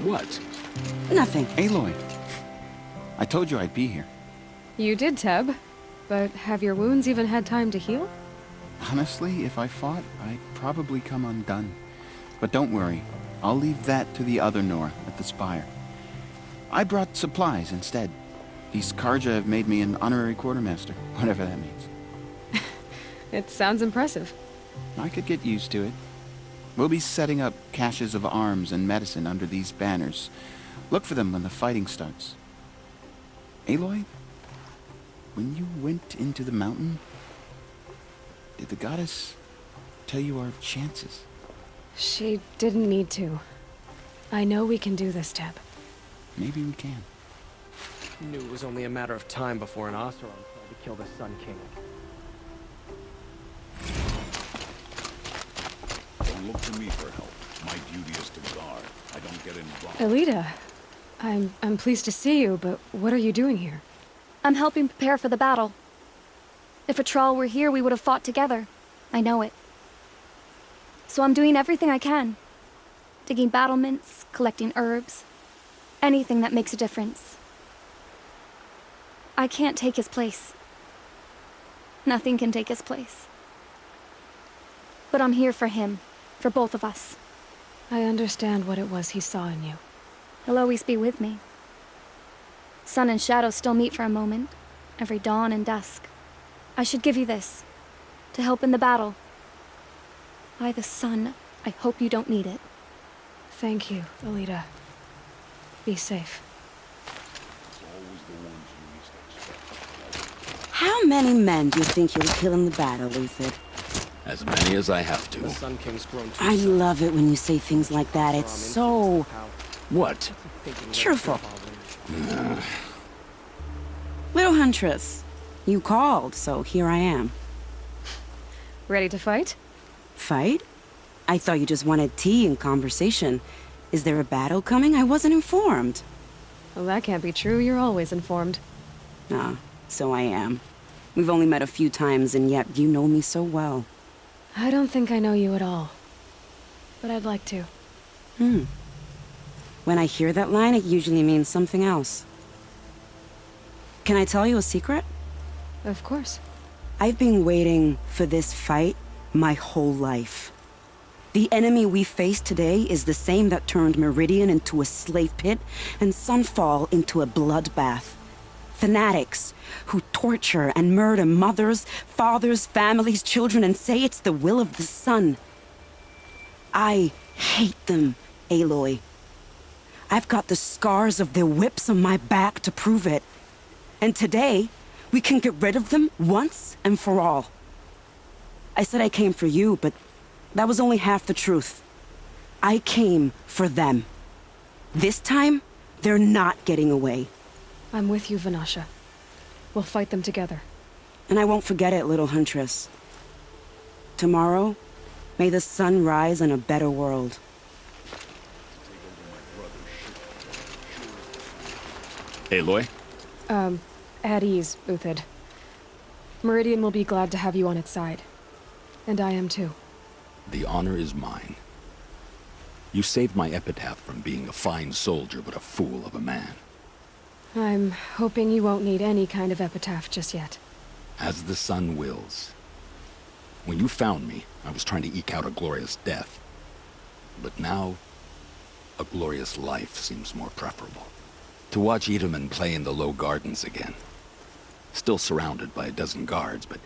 What? Nothing. Aloy, I told you I'd be here. You did, Teb. But have your wounds even had time to heal? Honestly, if I fought, I'd probably come undone. But don't worry, I'll leave that to the other Nor at the Spire. I brought supplies instead. These Karja have made me an honorary quartermaster, whatever that means. It sounds impressive. I could get used to it. We'll be setting up caches of arms and medicine under these banners. Look for them when the fighting starts. Aloy, when you went into the mountain, did the goddess tell you our chances? She didn't need to. I know we can do this, Teb. Maybe we can. Knew it was only a matter of time before an Oseram tried to kill the Sun King. Don't look to me for help. My duty is to guard. I don't get involved. Alita, I'm pleased to see you, but what are you doing here? I'm helping prepare for the battle. If a Thrall were here, we would have fought together. I know it. So I'm doing everything I can. Digging battlements, collecting herbs. Anything that makes a difference. I can't take his place. Nothing can take his place. But I'm here for him. For both of us. I understand what it was he saw in you. He'll always be with me. Sun and shadow still meet for a moment. Every dawn and dusk. I should give you this. To help in the battle. By the sun, I hope you don't need it. Thank you, Alita. Be safe. It's always the ones you least expect. How many men do you think you'll kill in the battle, Luthid? As many as I have The to. Sun King's grown too I soft. love it when you say things like that. It's so What? cheerful. Little Huntress, you called, so here I am. Ready to fight? Fight? I thought you just wanted tea and conversation. Is there a battle coming? I wasn't informed. Well, that can't be true. You're always informed. Ah, so I am. We've only met a few times, and yet you know me so well. I don't think I know you at all. But I'd like to. When I hear that line, it usually means something else. Can I tell you a secret? Of course. I've been waiting for this fight my whole life. The enemy we face today is the same that turned Meridian into a slave pit and Sunfall into a bloodbath. Fanatics who torture and murder mothers, fathers, families, children, and say it's the will of the sun. I hate them, Aloy. I've got the scars of their whips on my back to prove it. And today, we can get rid of them once and for all. I said I came for you, but that was only half the truth. I came for them. This time, they're not getting away. I'm with you, Vanasha. We'll fight them together. And I won't forget it, little Huntress. Tomorrow, may the sun rise in a better world. Aloy? At ease, Uthid. Meridian will be glad to have you on its side. And I am too. The honor is mine. You saved my epitaph from being a fine soldier, but a fool of a man. I'm hoping you won't need any kind of epitaph just yet. As the sun wills. When you found me, I was trying to eke out a glorious death. But now, a glorious life seems more preferable. To watch Edelman play in the low gardens again. Still surrounded by a dozen guards, but...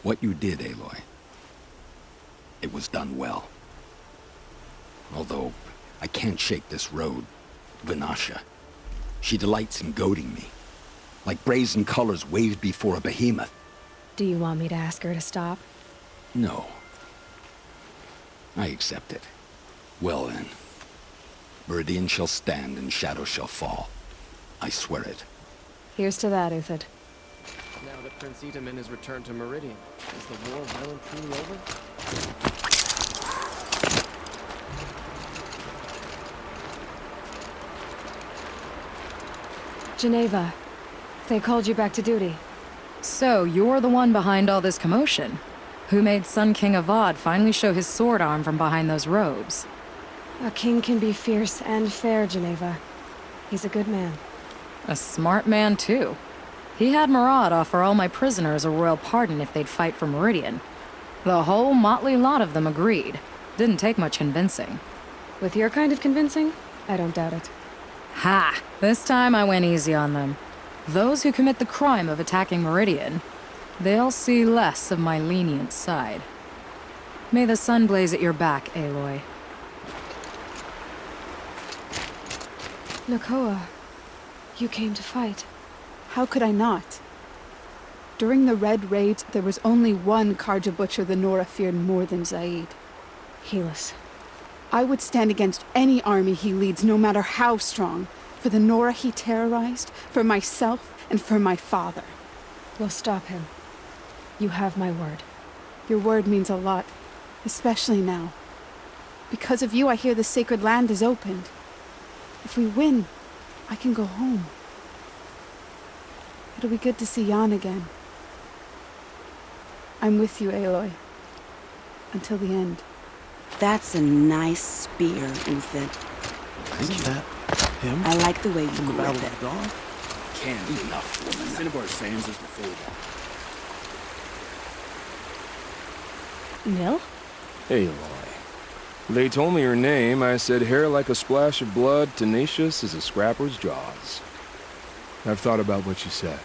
what you did, Aloy, it was done well. Although, I can't shake this road, Vanasha. She delights in goading me. Like brazen colors waved before a behemoth. Do you want me to ask her to stop? No. I accept it. Well then. Meridian shall stand and shadow shall fall. I swear it. Here's to that, Uthid. Now that Prince Itamen has returned to Meridian, is the war well and truly over? Geneva, they called you back to duty. So, you're the one behind all this commotion? Who made Sun King Avad finally show his sword arm from behind those robes? A king can be fierce and fair, Geneva. He's a good man. A smart man, too. He had Murad offer all my prisoners a royal pardon if they'd fight for Meridian. The whole motley lot of them agreed. Didn't take much convincing. With your kind of convincing, I don't doubt it. Ha! This time I went easy on them. Those who commit the crime of attacking Meridian, they'll see less of my lenient side. May the sun blaze at your back, Aloy. Nakoa, you came to fight. How could I not? During the Red Raids, there was only one Karja butcher the Nora feared more than Zaid. Helis. I would stand against any army he leads, no matter how strong. For the Nora he terrorized, for myself, and for my father. We'll stop him. You have my word. Your word means a lot, especially now. Because of you, I hear the sacred land is opened. If we win, I can go home. It'll be good to see Jan again. I'm with you, Aloy. Until the end. That's a nice spear, Uthid. Thank you. That him? I like the way you From the grip Battle it. of the Dawn? Can't be enough, woman. Cinnabar Sands is before that. Nil? Aloy. They told me your name. I said hair like a splash of blood, tenacious as a scrapper's jaws. I've thought about what you said.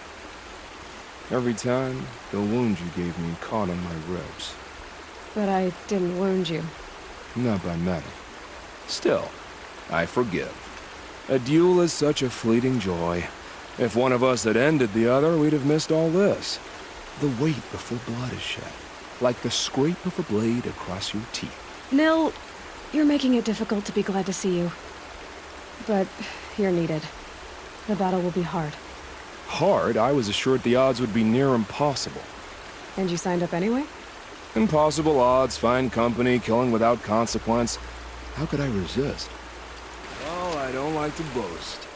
Every time, the wound you gave me caught on my ribs. But I didn't wound you. Not by metal. Still, I forgive. A duel is such a fleeting joy. If one of us had ended the other, we'd have missed all this. The weight before blood is shed, like the scrape of a blade across your teeth. Nil, you're making it difficult to be glad to see you. But you're needed. The battle will be hard. Hard? I was assured the odds would be near impossible. And you signed up anyway? Impossible odds, fine company, killing without consequence. How could I resist? Well, I don't like to boast.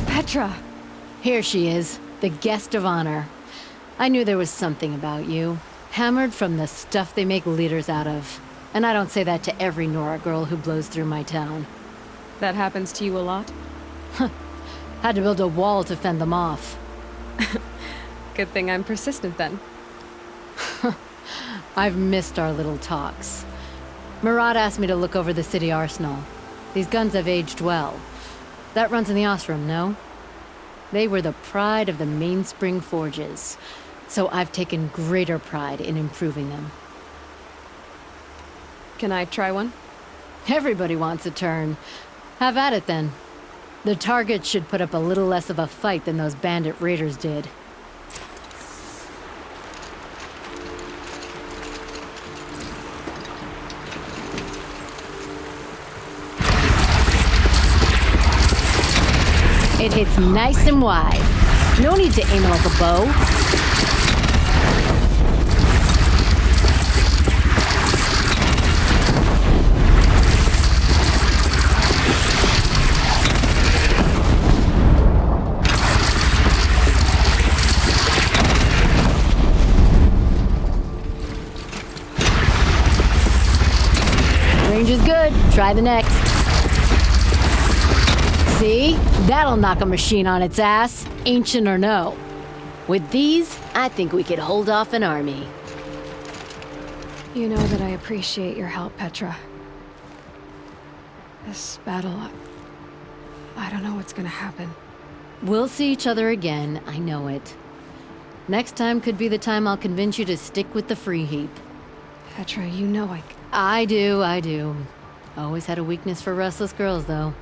Petra! Here she is, the guest of honor. I knew there was something about you. Hammered from the stuff they make leaders out of. And I don't say that to every Nora girl who blows through my town. That happens to you a lot? Had to build a wall to fend them off. Good thing I'm persistent then. I've missed our little talks. Murad asked me to look over the city arsenal. These guns have aged well. That runs in the Osram, no? They were the pride of the Mainspring Forges. So I've taken greater pride in improving them. Can I try one? Everybody wants a turn. Have at it then. The target should put up a little less of a fight than those bandit raiders did. It hits nice and wide. No need to aim it like a bow. Range is good. Try the next. See? That'll knock a machine on its ass, ancient or no. With these, I think we could hold off an army. You know that I appreciate your help, Petra. This battle, I don't know what's gonna happen. We'll see each other again, I know it. Next time could be the time I'll convince you to stick with the free heap. Petra, you know I do. Always had a weakness for restless girls, though.